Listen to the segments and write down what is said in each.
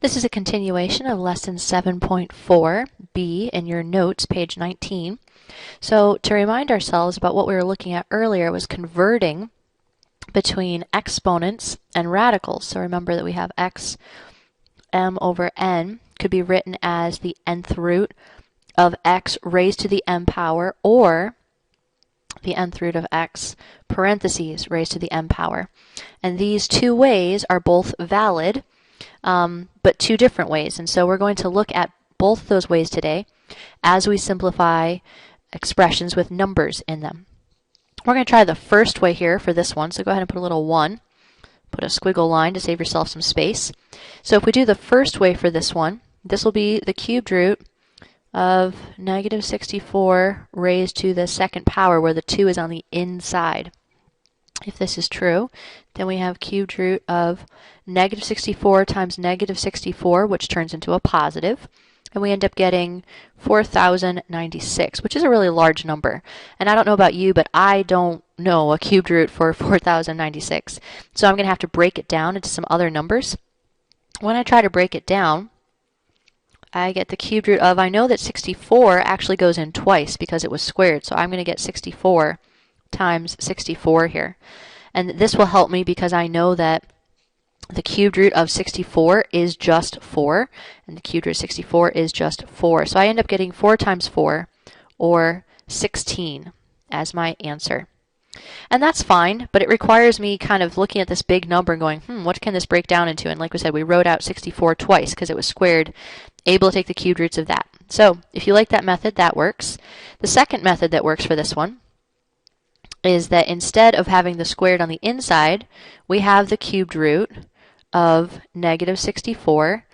This is a continuation of lesson 7.4b in your notes, page 19. So to remind ourselves about what we were looking at earlier was converting between exponents and radicals. So remember that we have x m over n could be written as the nth root of x raised to the m power, or the nth root of x parentheses raised to the m power. And these two ways are both valid, but two different ways. And so we're going to look at both those ways today as we simplify expressions with numbers in them. We're going to try the first way here for this one. So go ahead and put a little 1. Put a squiggle line to save yourself some space. So if we do the first way for this one, this will be the cubed root of negative 64 raised to the second power, where the 2 is on the inside. If this is true, then we have cubed root of negative 64 times negative 64, which turns into a positive, and we end up getting 4,096, which is a really large number. And I don't know about you, but I don't know a cubed root for 4,096. So I'm going to have to break it down into some other numbers. When I try to break it down, I get the cubed root of, I know that 64 actually goes in twice because it was squared, so I'm going to get 64 times 64 here. And this will help me because I know that the cubed root of 64 is just 4, and the cubed root of 64 is just 4. So I end up getting 4 times 4, or 16, as my answer. And that's fine, but it requires me kind of looking at this big number and going, what can this break down into? And like we said, we wrote out 64 twice because it was squared, able to take the cubed roots of that. So if you like that method, that works. The second method that works for this one is that instead of having the squared on the inside, we have the cubed root of negative 64,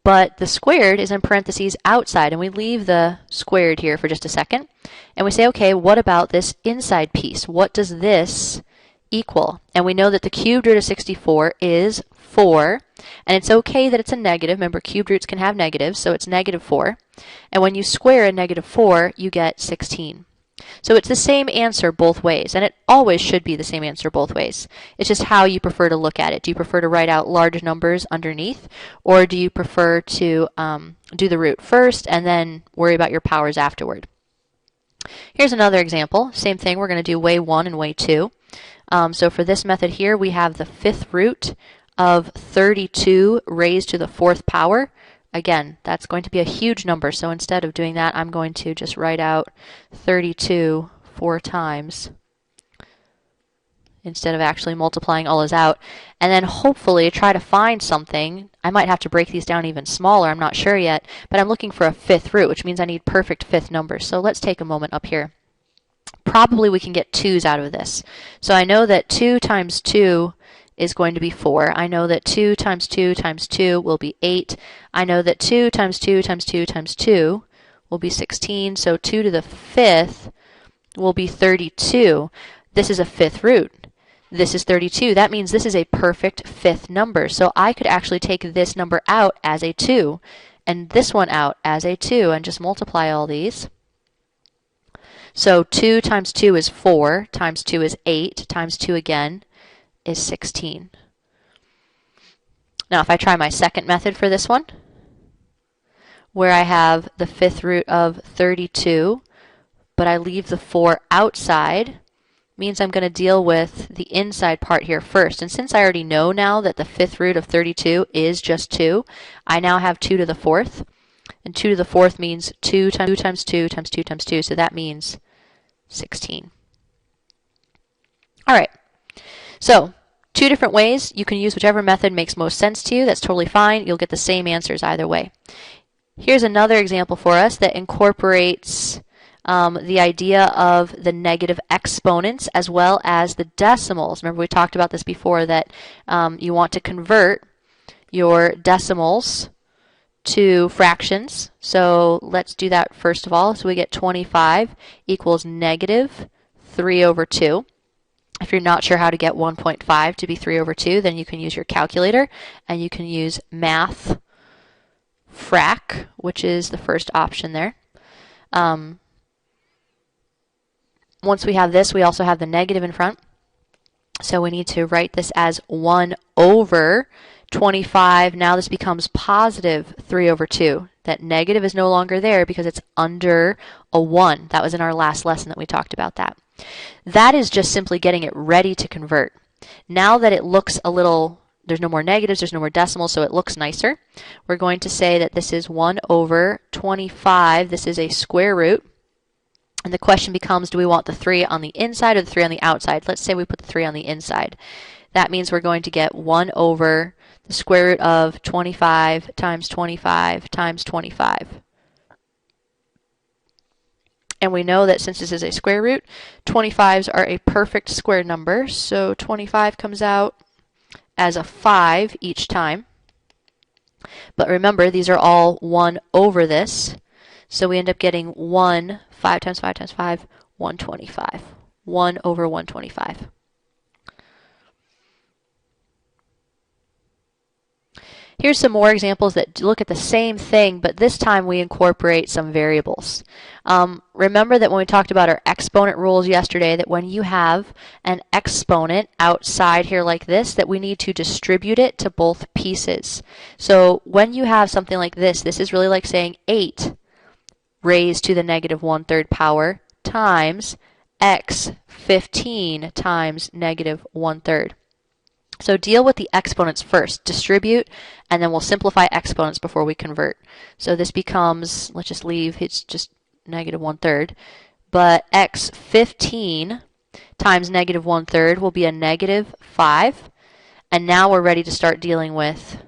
but the squared is in parentheses outside, and we leave the squared here for just a second, and we say, okay, what about this inside piece? What does this equal? And we know that the cubed root of 64 is 4, and it's okay that it's a negative. Remember, cubed roots can have negatives, so it's negative 4. And when you square a negative 4, you get 16. So it's the same answer both ways, and it always should be the same answer both ways. It's just how you prefer to look at it. Do you prefer to write out large numbers underneath, or do you prefer to do the root first and then worry about your powers afterward? Here's another example. Same thing. We're going to do way 1 and way 2. So for this method here, we have the fifth root of 32 raised to the fourth power. Again, that's going to be a huge number, so instead of doing that, I'm going to just write out 32 4 times instead of actually multiplying all those out. And then hopefully try to find something. I might have to break these down even smaller, I'm not sure yet, but I'm looking for a fifth root, which means I need perfect fifth numbers. So let's take a moment up here. Probably we can get 2's out of this. So I know that 2 times 2 is going to be 4. I know that 2 times 2 times 2 will be 8. I know that 2 times 2 times 2 times 2 will be 16. So 2 to the fifth will be 32. This is a fifth root. This is 32. That means this is a perfect fifth number. So I could actually take this number out as a 2 and this one out as a 2 and just multiply all these. So 2 times 2 is 4, times 2 is 8, times 2 again is 16. Now if I try my second method for this one, where I have the fifth root of 32, but I leave the 4 outside, means I'm going to deal with the inside part here first. And since I already know now that the fifth root of 32 is just 2, I now have 2 to the fourth. And 2 to the fourth means 2 times 2 times 2 times 2 times 2, so that means 16. All right. So, two different ways. You can use whichever method makes most sense to you. That's totally fine. You'll get the same answers either way. Here's another example for us that incorporates the idea of the negative exponents as well as the decimals. Remember we talked about this before, that you want to convert your decimals to fractions. So let's do that first of all. So we get 25 equals negative 3 over 2. If you're not sure how to get 1.5 to be 3 over 2, then you can use your calculator, and you can use math frac, which is the first option there. Once we have this, we also have the negative in front. So we need to write this as 1 over 25, now this becomes positive 3 over 2. That negative is no longer there because it's under a 1. That was in our last lesson that we talked about that. That is just simply getting it ready to convert. Now that it looks a little, there's no more negatives, there's no more decimals, so it looks nicer, we're going to say that this is 1 over 25. This is a square root. And the question becomes, do we want the 3 on the inside or the 3 on the outside? Let's say we put the 3 on the inside. That means we're going to get 1 over the square root of 25 times 25 times 25. And we know that since this is a square root, 25s are a perfect square number. So 25 comes out as a 5 each time. But remember, these are all 1 over this. So we end up getting 1, 5 times 5 times 5, 125. 1 over 125. Here's some more examples that look at the same thing, but this time we incorporate some variables. Remember that when we talked about our exponent rules yesterday, that when you have an exponent outside here like this, that we need to distribute it to both pieces. So when you have something like this is really like saying 8 raised to the negative 1/3 power times x 15 times negative 1/3. So deal with the exponents first, distribute, and then we'll simplify exponents before we convert. So this becomes, let's just leave, it's just negative 1/3, but x 15 times negative 1/3 will be a negative 5, and now we're ready to start dealing with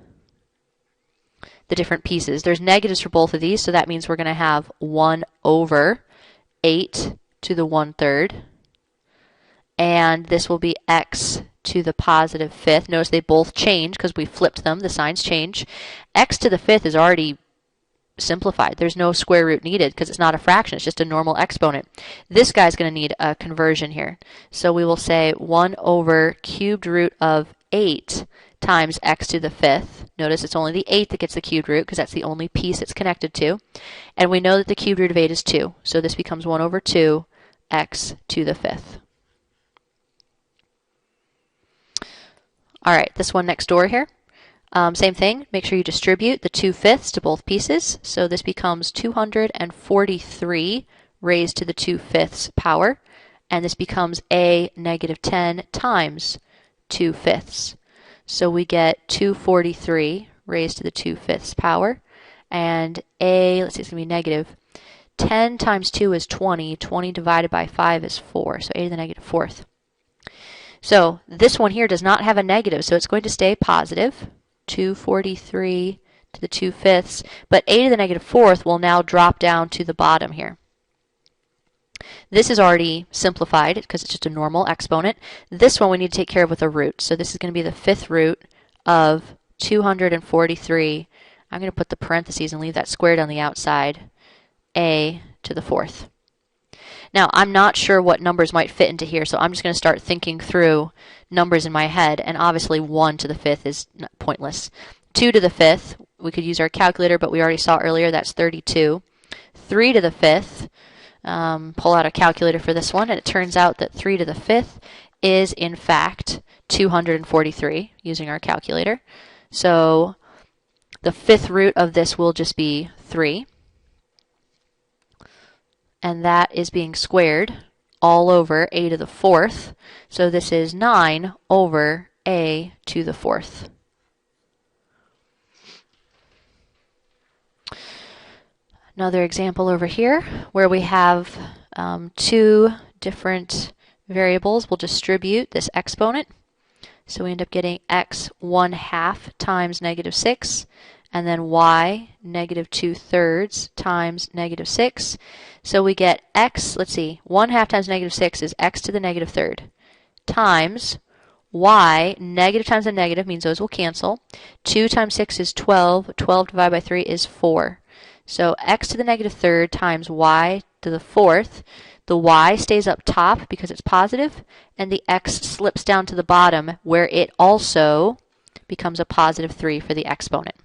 the different pieces. There's negatives for both of these, so that means we're going to have 1 over 8 to the 1/3, and this will be x to the positive 5th. Notice they both change because we flipped them. The signs change. X to the 5th is already simplified. There's no square root needed because it's not a fraction. It's just a normal exponent. This guy's going to need a conversion here. So we will say 1 over cubed root of 8 times x to the 5th. Notice it's only the 8 that gets the cubed root because that's the only piece it's connected to. And we know that the cubed root of 8 is 2. So this becomes 1 over 2 x to the 5th. All right, this one next door here. Same thing, make sure you distribute the 2/5 to both pieces. So this becomes 243 raised to the 2/5 power. And this becomes a negative 10 times 2/5. So we get 243 raised to the 2/5 power. And a, let's see, it's going to be negative. 10 times 2 is 20. 20 divided by 5 is 4. So a to the negative 4th. So this one here does not have a negative, so it's going to stay positive, 243 to the 2/5, but a to the negative 4th will now drop down to the bottom here. This is already simplified because it's just a normal exponent. This one we need to take care of with a root. So this is going to be the 5th root of 243. I'm going to put the parentheses and leave that squared on the outside, a to the 4th. Now, I'm not sure what numbers might fit into here, so I'm just going to start thinking through numbers in my head, and obviously 1 to the 5th is pointless. 2 to the 5th, we could use our calculator, but we already saw earlier that's 32. 3 to the 5th, pull out a calculator for this one, and it turns out that 3 to the 5th is, in fact, 243, using our calculator. So the 5th root of this will just be 3. And that is being squared all over a to the 4th. So this is 9 over a to the 4th. Another example over here where we have 2 different variables. We'll distribute this exponent. So we end up getting x 1/2 times negative 6. And then y negative 2/3 times negative 6. So we get x, let's see, 1/2 times negative 6 is x to the negative 3rd times y, negative times a negative means those will cancel. 2 times 6 is 12. 12 divided by 3 is 4. So x to the negative 3rd times y to the 4th. The y stays up top because it's positive, and the x slips down to the bottom where it also becomes a positive 3 for the exponent.